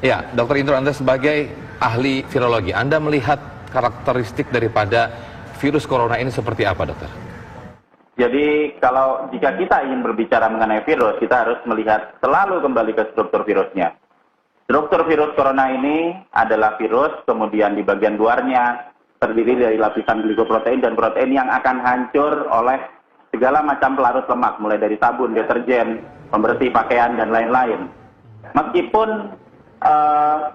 Ya, Dr. Indro, Anda sebagai ahli virologi, Anda melihat karakteristik daripada virus corona ini seperti apa, dokter? Jadi jika kita ingin berbicara mengenai virus, kita harus melihat selalu kembali ke struktur virusnya. Struktur virus corona ini adalah virus, kemudian di bagian luarnya terdiri dari lapisan glikoprotein dan protein yang akan hancur oleh segala macam pelarut lemak, mulai dari sabun, deterjen, pembersih pakaian, dan lain-lain. Meskipun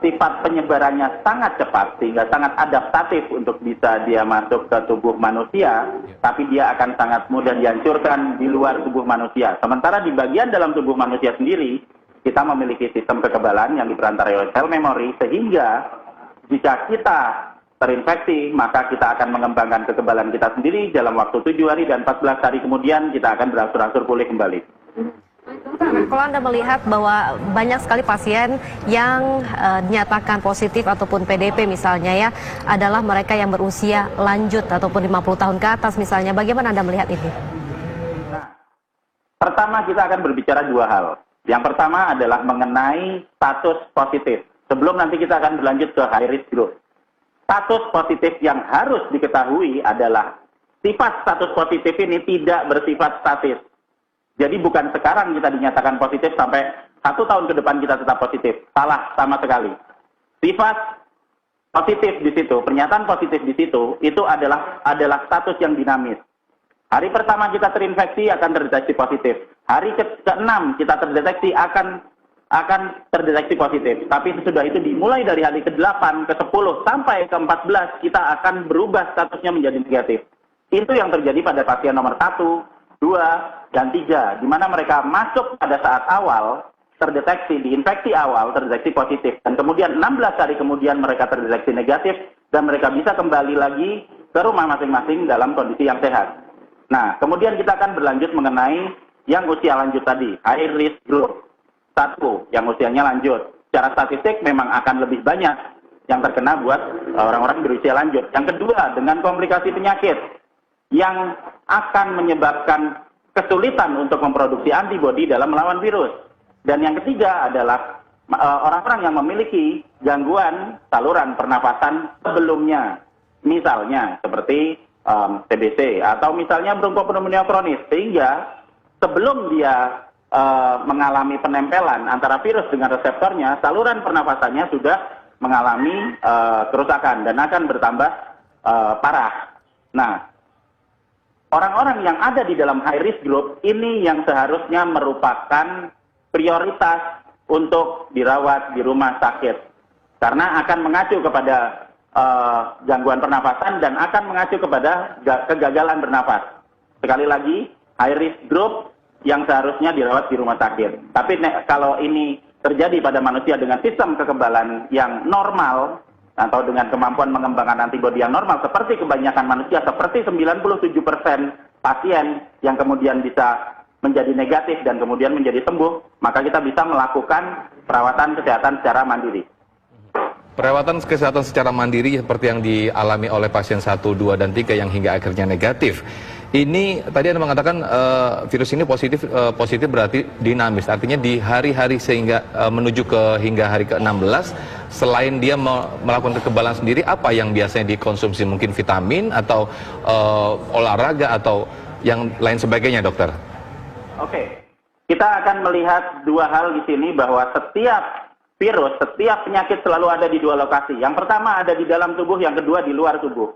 sifat penyebarannya sangat cepat sehingga sangat adaptatif untuk bisa dia masuk ke tubuh manusia, tapi dia akan sangat mudah dihancurkan di luar tubuh manusia. Sementara di bagian dalam tubuh manusia sendiri, kita memiliki sistem kekebalan yang diperantarai oleh sel memori, sehingga jika kita terinfeksi, maka kita akan mengembangkan kekebalan kita sendiri dalam waktu 7 hari dan 14 hari kemudian kita akan berangsur-angsur pulih kembali. Kalau Anda melihat bahwa banyak sekali pasien yang dinyatakan positif ataupun PDP misalnya ya, adalah mereka yang berusia lanjut ataupun 50 tahun ke atas misalnya, bagaimana Anda melihat ini? Nah, pertama kita akan berbicara dua hal. Yang pertama adalah mengenai status positif. Sebelum nanti kita akan berlanjut ke high risk group. Status positif yang harus diketahui adalah sifat status positif ini tidak bersifat statis. Jadi bukan sekarang kita dinyatakan positif sampai 1 tahun ke depan kita tetap positif. Salah sama sekali. Sifat positif di situ, pernyataan positif di situ, itu adalah status yang dinamis. Hari pertama kita terinfeksi akan terdeteksi positif. Hari ke-6 kita terdeteksi akan terdeteksi positif. Tapi sesudah itu dimulai dari hari ke-8, ke-10, sampai ke-14 kita akan berubah statusnya menjadi negatif. Itu yang terjadi pada pasien nomor 1, 2, dan 3, di mana mereka masuk pada saat awal, terdeteksi, diinfeksi awal, terdeteksi positif. Dan kemudian 16 hari kemudian mereka terdeteksi negatif, dan mereka bisa kembali lagi ke rumah masing-masing dalam kondisi yang sehat. Nah, kemudian kita akan berlanjut mengenai yang usia lanjut tadi, high risk group. 1, yang usianya lanjut. Secara statistik memang akan lebih banyak yang terkena buat orang-orang berusia lanjut. Yang kedua, dengan komplikasi penyakit yang akan menyebabkan kesulitan untuk memproduksi antibodi dalam melawan virus. Dan yang ketiga adalah orang-orang yang memiliki gangguan saluran pernapasan sebelumnya. Misalnya seperti TBC atau misalnya bronkopneumonia kronis, sehingga sebelum dia mengalami penempelan antara virus dengan reseptornya, saluran pernapasannya sudah mengalami kerusakan dan akan bertambah parah. Nah, orang-orang yang ada di dalam high risk group ini yang seharusnya merupakan prioritas untuk dirawat di rumah sakit. Karena akan mengacu kepada gangguan pernapasan dan akan mengacu kepada kegagalan bernapas. Sekali lagi, high risk group yang seharusnya dirawat di rumah sakit. Tapi kalau ini terjadi pada manusia dengan sistem kekebalan yang normal, atau dengan kemampuan mengembangkan antibodi yang normal, seperti kebanyakan manusia, seperti 97% pasien yang kemudian bisa menjadi negatif dan kemudian menjadi sembuh, maka kita bisa melakukan perawatan kesehatan secara mandiri. Perawatan kesehatan secara mandiri seperti yang dialami oleh pasien 1, 2, dan 3 yang hingga akhirnya negatif. Ini tadi Anda mengatakan virus ini positif berarti dinamis. Artinya di hari-hari sehingga menuju ke hingga hari ke-16, selain dia melakukan kekebalan sendiri, apa yang biasanya dikonsumsi? Mungkin vitamin atau olahraga atau yang lain sebagainya, dokter? Oke. Kita akan melihat dua hal di sini, bahwa setiap virus, setiap penyakit selalu ada di dua lokasi. Yang pertama ada di dalam tubuh, yang kedua di luar tubuh.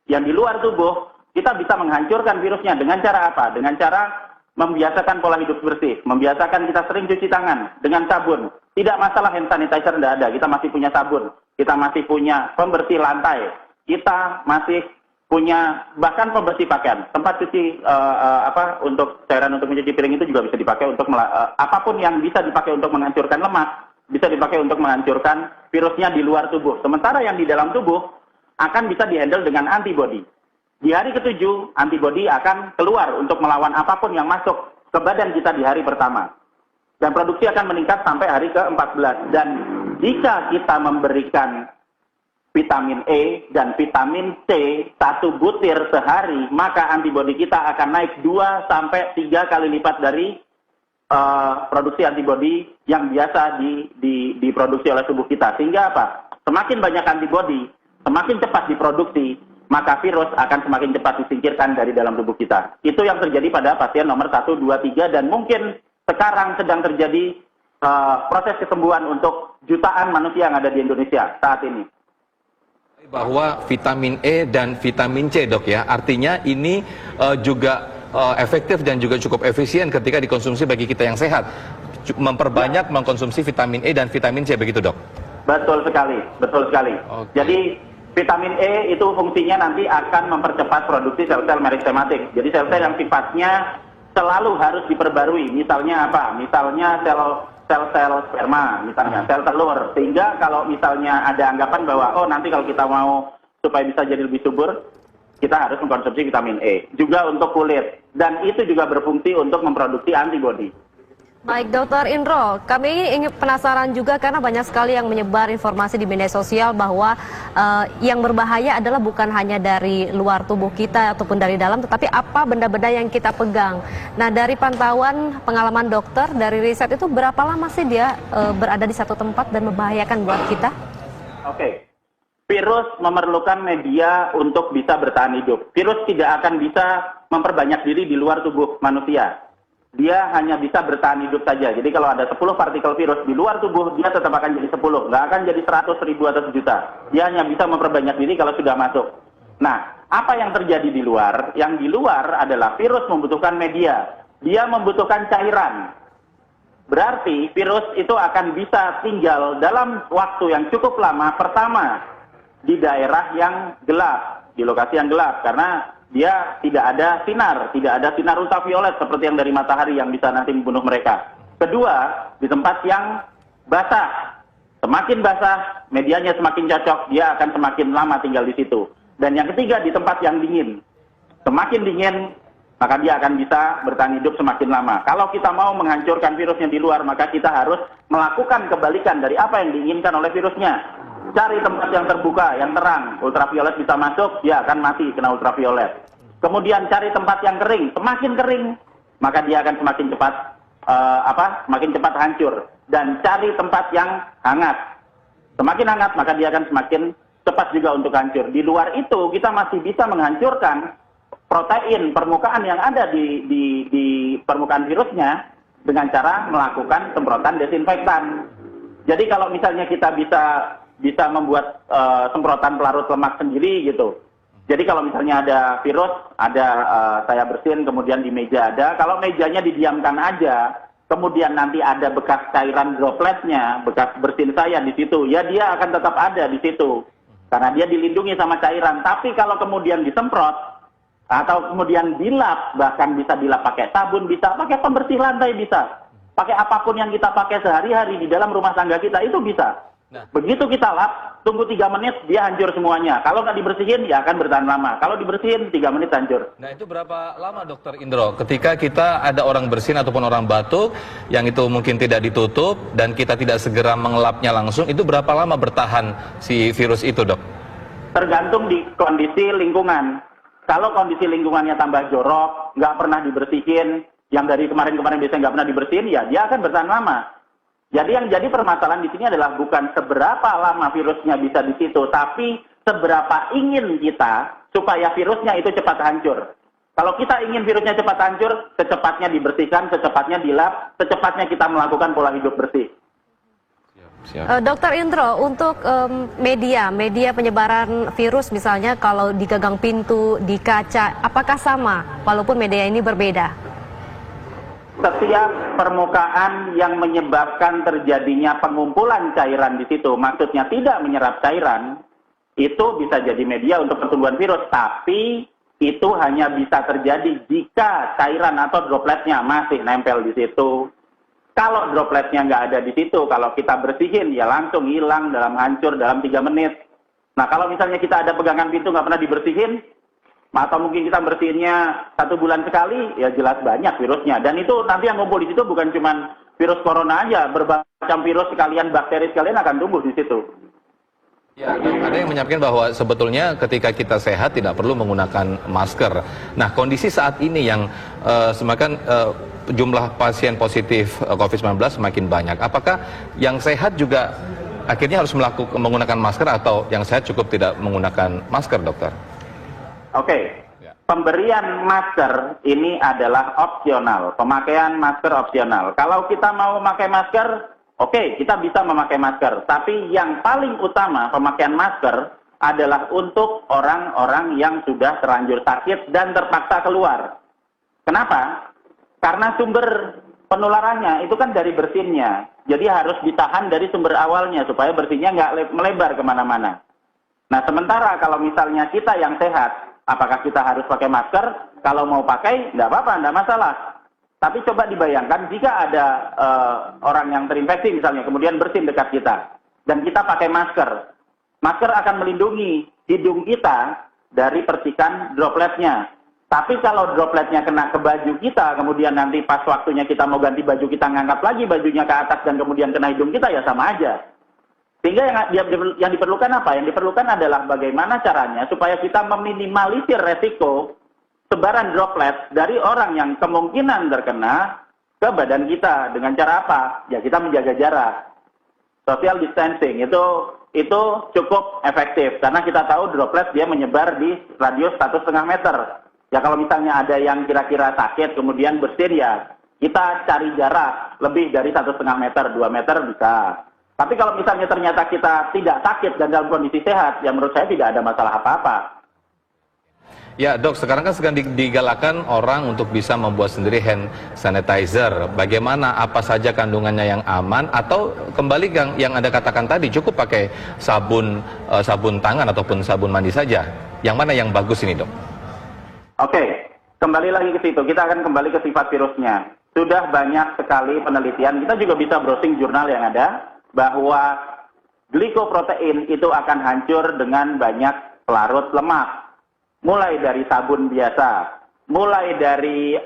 Yang di luar tubuh, kita bisa menghancurkan virusnya dengan cara apa? Dengan cara membiasakan pola hidup bersih, membiasakan kita sering cuci tangan dengan sabun. Tidak masalah hand sanitizer tidak ada, kita masih punya sabun, kita masih punya pembersih lantai, kita masih punya bahkan pembersih pakaian. Tempat cuci untuk cairan untuk mencuci piring itu juga bisa dipakai untuk apapun yang bisa dipakai untuk menghancurkan lemak, bisa dipakai untuk menghancurkan virusnya di luar tubuh. Sementara yang di dalam tubuh akan bisa dihandle dengan antibodi. Di hari ke-7, antibodi akan keluar untuk melawan apapun yang masuk ke badan kita di hari pertama. Dan produksi akan meningkat sampai hari ke-14. Dan jika kita memberikan vitamin E dan vitamin C 1 butir sehari, maka antibodi kita akan naik 2 sampai 3 kali lipat dari produksi antibodi yang biasa diproduksi oleh tubuh kita. Sehingga apa? Semakin banyak antibodi, semakin cepat diproduksi, maka virus akan semakin cepat disingkirkan dari dalam tubuh kita. Itu yang terjadi pada pasien nomor 1, 2, 3, dan mungkin sekarang sedang terjadi proses kesembuhan untuk jutaan manusia yang ada di Indonesia saat ini. Bahwa vitamin E dan vitamin C, dok ya, artinya ini juga efektif dan juga cukup efisien ketika dikonsumsi bagi kita yang sehat. Memperbanyak mengkonsumsi vitamin E dan vitamin C, begitu dok? Betul sekali, betul sekali. Okay. Jadi vitamin E itu fungsinya nanti akan mempercepat produksi sel-sel meristematik. Jadi sel-sel yang sifatnya selalu harus diperbarui. Misalnya apa? Misalnya sel-sel sperma, misalnya sel telur. Sehingga kalau misalnya ada anggapan bahwa nanti kalau kita mau supaya bisa jadi lebih subur, kita harus mengkonsumsi vitamin E. Juga untuk kulit. Dan itu juga berfungsi untuk memproduksi antibodi. Baik, Dr. Indro, kami ingin penasaran juga karena banyak sekali yang menyebar informasi di media sosial bahwa yang berbahaya adalah bukan hanya dari luar tubuh kita ataupun dari dalam, tetapi apa benda-benda yang kita pegang. Nah, dari pantauan pengalaman dokter, dari riset itu berapa lama sih dia berada di satu tempat dan membahayakan buat kita? Oke. Virus memerlukan media untuk bisa bertahan hidup. Virus tidak akan bisa memperbanyak diri di luar tubuh manusia. Dia hanya bisa bertahan hidup saja. Jadi kalau ada 10 partikel virus di luar tubuh, dia tetap akan jadi 10. Nggak akan jadi 100, 1000, atau 1.000.000. Dia hanya bisa memperbanyak diri kalau sudah masuk. Nah, apa yang terjadi di luar? Yang di luar adalah virus membutuhkan media. Dia membutuhkan cairan. Berarti virus itu akan bisa tinggal dalam waktu yang cukup lama. Pertama, di daerah yang gelap, di lokasi yang gelap, karena dia tidak ada sinar ultraviolet seperti yang dari matahari yang bisa nanti membunuh mereka. Kedua, di tempat yang basah. Semakin basah, medianya semakin cocok, dia akan semakin lama tinggal di situ. Dan yang ketiga, di tempat yang dingin. Semakin dingin, maka dia akan bisa bertahan hidup semakin lama. Kalau kita mau menghancurkan virusnya di luar, maka kita harus melakukan kebalikan dari apa yang diinginkan oleh virusnya. Cari tempat yang terbuka, yang terang, ultraviolet bisa masuk, dia akan mati kena ultraviolet. Kemudian cari tempat yang kering, semakin kering, maka dia akan semakin cepat semakin cepat hancur. Dan cari tempat yang hangat, semakin hangat maka dia akan semakin cepat juga untuk hancur. Di luar itu kita masih bisa menghancurkan protein permukaan yang ada di permukaan virusnya dengan cara melakukan semprotan desinfektan. Jadi kalau misalnya kita bisa membuat semprotan pelarut lemak sendiri gitu. Jadi kalau misalnya ada virus, saya bersihin, kemudian di meja ada. Kalau mejanya didiamkan aja, kemudian nanti ada bekas cairan dropletnya, bekas bersin saya di situ, ya dia akan tetap ada di situ. Karena dia dilindungi sama cairan. Tapi kalau kemudian disemprot, atau kemudian dilap, bahkan bisa dilap pakai sabun, bisa pakai pembersih lantai, bisa. Pakai apapun yang kita pakai sehari-hari di dalam rumah tangga kita, itu bisa. Nah, begitu kita lap, tunggu 3 menit, dia hancur semuanya. Kalau nggak dibersihin, ya akan bertahan lama. Kalau dibersihin, 3 menit hancur. Nah, itu berapa lama, Dokter Indro? Ketika kita ada orang bersin ataupun orang batuk, yang itu mungkin tidak ditutup, dan kita tidak segera mengelapnya langsung, itu berapa lama bertahan si virus itu, Dok? Tergantung di kondisi lingkungan. Kalau kondisi lingkungannya tambah jorok, nggak pernah dibersihin, yang dari kemarin-kemarin biasanya nggak pernah dibersihin, ya dia akan bertahan lama. Jadi yang jadi permasalahan di sini adalah bukan seberapa lama virusnya bisa di situ, tapi seberapa ingin kita supaya virusnya itu cepat hancur. Kalau kita ingin virusnya cepat hancur, secepatnya dibersihkan, secepatnya dilap, secepatnya kita melakukan pola hidup bersih. Dokter Indro, untuk media penyebaran virus misalnya kalau di gagang pintu, di kaca, apakah sama walaupun media ini berbeda? Setiap permukaan yang menyebabkan terjadinya pengumpulan cairan di situ, maksudnya tidak menyerap cairan, itu bisa jadi media untuk pertumbuhan virus. Tapi itu hanya bisa terjadi jika cairan atau dropletnya masih nempel di situ. Kalau dropletnya nggak ada di situ, kalau kita bersihin, ya langsung hilang, hancur dalam 3 menit. Nah, kalau misalnya kita ada pegangan pintu nggak pernah dibersihin, atau mungkin kita bersihinnya 1 bulan sekali, ya jelas banyak virusnya. Dan itu nanti yang ngumpul di situ bukan cuma virus corona aja, berbagai macam virus sekalian, bakteri sekalian akan tumbuh di situ. Ya, ada yang menyampaikan bahwa sebetulnya ketika kita sehat tidak perlu menggunakan masker. Nah, kondisi saat ini yang semakin jumlah pasien positif COVID-19 semakin banyak. Apakah yang sehat juga akhirnya harus menggunakan masker atau yang sehat cukup tidak menggunakan masker, dokter? Oke. Pemberian masker ini adalah opsional. Pemakaian masker opsional. Kalau kita mau memakai masker, oke, kita bisa memakai masker. Tapi yang paling utama pemakaian masker adalah untuk orang-orang yang sudah terlanjur sakit dan terpaksa keluar. Kenapa? Karena sumber penularannya itu kan dari bersinnya. Jadi harus ditahan dari sumber awalnya supaya bersinnya nggak melebar kemana-mana. Nah, sementara kalau misalnya kita yang sehat, apakah kita harus pakai masker? Kalau mau pakai, nggak apa-apa, nggak masalah. Tapi coba dibayangkan jika ada orang yang terinfeksi misalnya, kemudian bersin dekat kita, dan kita pakai masker. Masker akan melindungi hidung kita dari percikan dropletnya. Tapi kalau dropletnya kena ke baju kita, kemudian nanti pas waktunya kita mau ganti baju, kita ngangkat lagi bajunya ke atas dan kemudian kena hidung kita, ya sama aja. Sehingga yang diperlukan apa? Yang diperlukan adalah bagaimana caranya supaya kita meminimalisir resiko sebaran droplet dari orang yang kemungkinan terkena ke badan kita. Dengan cara apa? Ya kita menjaga jarak. Social distancing itu cukup efektif karena kita tahu droplet dia menyebar di radius 1,5 meter. Ya kalau misalnya ada yang kira-kira sakit kemudian bersin, ya kita cari jarak lebih dari 1,5 meter, 2 meter bisa. Tapi kalau misalnya ternyata kita tidak sakit dan dalam kondisi sehat, ya menurut saya tidak ada masalah apa-apa. Ya dok, sekarang kan sedang digalakan orang untuk bisa membuat sendiri hand sanitizer. Bagaimana, apa saja kandungannya yang aman, atau kembali yang Anda katakan tadi, cukup pakai sabun tangan ataupun sabun mandi saja? Yang mana yang bagus ini dok? Oke, kembali lagi ke situ. Kita akan kembali ke sifat virusnya. Sudah banyak sekali penelitian, kita juga bisa browsing jurnal yang ada, bahwa glikoprotein itu akan hancur dengan banyak pelarut lemak. Mulai dari sabun biasa, mulai dari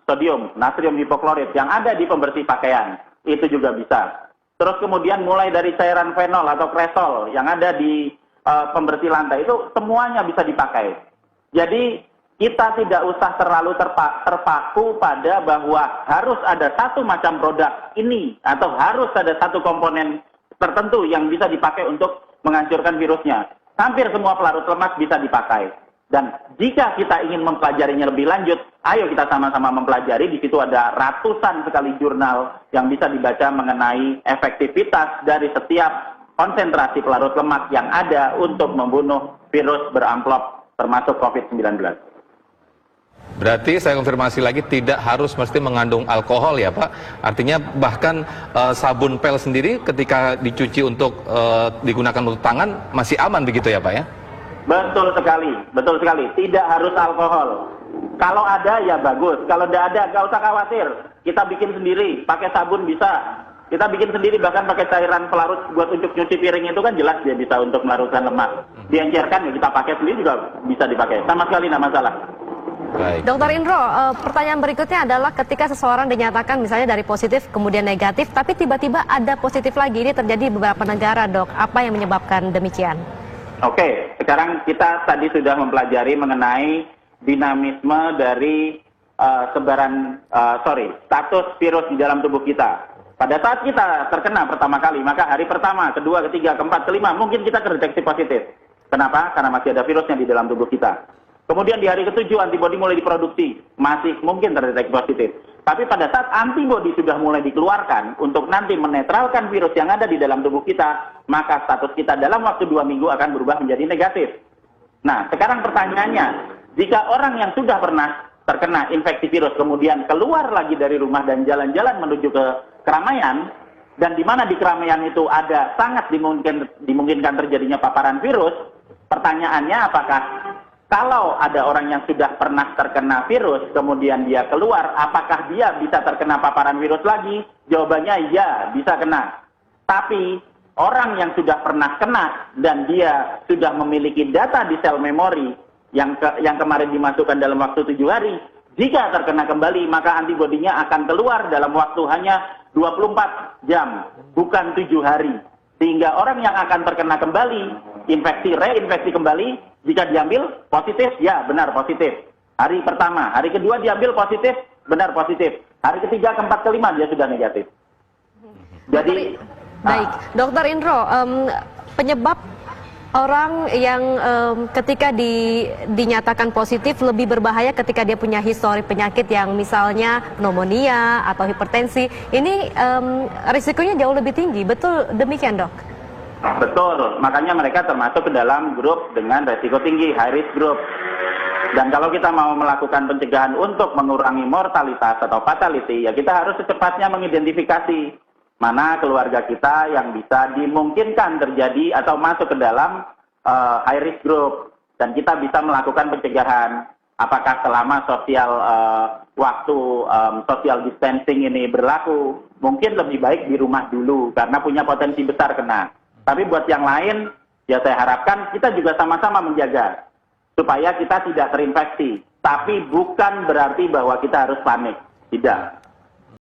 sodium, natrium hipoklorit yang ada di pembersih pakaian, itu juga bisa. Terus kemudian mulai dari cairan fenol atau kresol yang ada di pembersih lantai, itu semuanya bisa dipakai. Jadi kita tidak usah terlalu terpaku pada bahwa harus ada satu macam produk ini atau harus ada satu komponen tertentu yang bisa dipakai untuk menghancurkan virusnya. Hampir semua pelarut lemak bisa dipakai. Dan jika kita ingin mempelajarinya lebih lanjut, ayo kita sama-sama mempelajari. Di situ ada ratusan sekali jurnal yang bisa dibaca mengenai efektivitas dari setiap konsentrasi pelarut lemak yang ada untuk membunuh virus beramplop termasuk COVID-19. Berarti saya konfirmasi lagi, tidak harus mesti mengandung alkohol ya Pak? Artinya bahkan sabun pel sendiri ketika dicuci untuk digunakan untuk tangan masih aman begitu ya Pak ya? Betul sekali, betul sekali. Tidak harus alkohol. Kalau ada ya bagus, kalau tidak ada nggak usah khawatir. Kita bikin sendiri, pakai sabun bisa. Kita bikin sendiri bahkan pakai cairan pelarut buat untuk nyuci piring itu kan jelas dia bisa untuk melarutkan lemak. Diencerkan ya kita pakai sendiri juga bisa dipakai. Sama sekali tidak masalah. Baik. Dokter Indro, pertanyaan berikutnya adalah ketika seseorang dinyatakan misalnya dari positif kemudian negatif, tapi tiba-tiba ada positif lagi, ini terjadi di beberapa negara dok, apa yang menyebabkan demikian? Oke, sekarang kita tadi sudah mempelajari mengenai dinamisme dari status virus di dalam tubuh kita. Pada saat kita terkena pertama kali, maka hari pertama, kedua, ketiga, keempat, kelima, mungkin kita terdeteksi positif. Kenapa? Karena masih ada virusnya di dalam tubuh kita. Kemudian di hari ketujuh antibodi mulai diproduksi, masih mungkin terdeteksi positif. Tapi pada saat antibodi sudah mulai dikeluarkan untuk nanti menetralkan virus yang ada di dalam tubuh kita, maka status kita dalam waktu 2 minggu akan berubah menjadi negatif. Nah, sekarang pertanyaannya, jika orang yang sudah pernah terkena infeksi virus kemudian keluar lagi dari rumah dan jalan-jalan menuju ke keramaian, dan di mana di keramaian itu ada sangat dimungkinkan terjadinya paparan virus, pertanyaannya apakah kalau ada orang yang sudah pernah terkena virus, kemudian dia keluar, apakah dia bisa terkena paparan virus lagi? Jawabannya ya, bisa kena. Tapi orang yang sudah pernah kena dan dia sudah memiliki data di sel memori yang kemarin dimasukkan dalam waktu 7 hari, jika terkena kembali, maka antibodinya akan keluar dalam waktu hanya 24 jam, bukan 7 hari. Sehingga orang yang akan terkena kembali, reinfeksi kembali, jika diambil positif, ya benar positif. Hari pertama, hari kedua diambil positif, benar positif. Hari ketiga, keempat, kelima dia sudah negatif. Jadi, Baik, Dokter Indro, penyebab orang yang ketika dinyatakan positif lebih berbahaya ketika dia punya histori penyakit yang misalnya pneumonia atau hipertensi, ini risikonya jauh lebih tinggi, betul demikian dok? betul, makanya mereka termasuk ke dalam grup dengan resiko tinggi, high risk group. Dan kalau kita mau melakukan pencegahan untuk mengurangi mortalitas atau fatality, ya kita harus secepatnya mengidentifikasi mana keluarga kita yang bisa dimungkinkan terjadi atau masuk ke dalam high risk group. Dan kita bisa melakukan pencegahan. Apakah selama waktu social distancing ini berlaku, mungkin lebih baik di rumah dulu karena punya potensi besar kena. Tapi buat yang lain, ya saya harapkan kita juga sama-sama menjaga supaya kita tidak terinfeksi. Tapi bukan berarti bahwa kita harus panik. Tidak.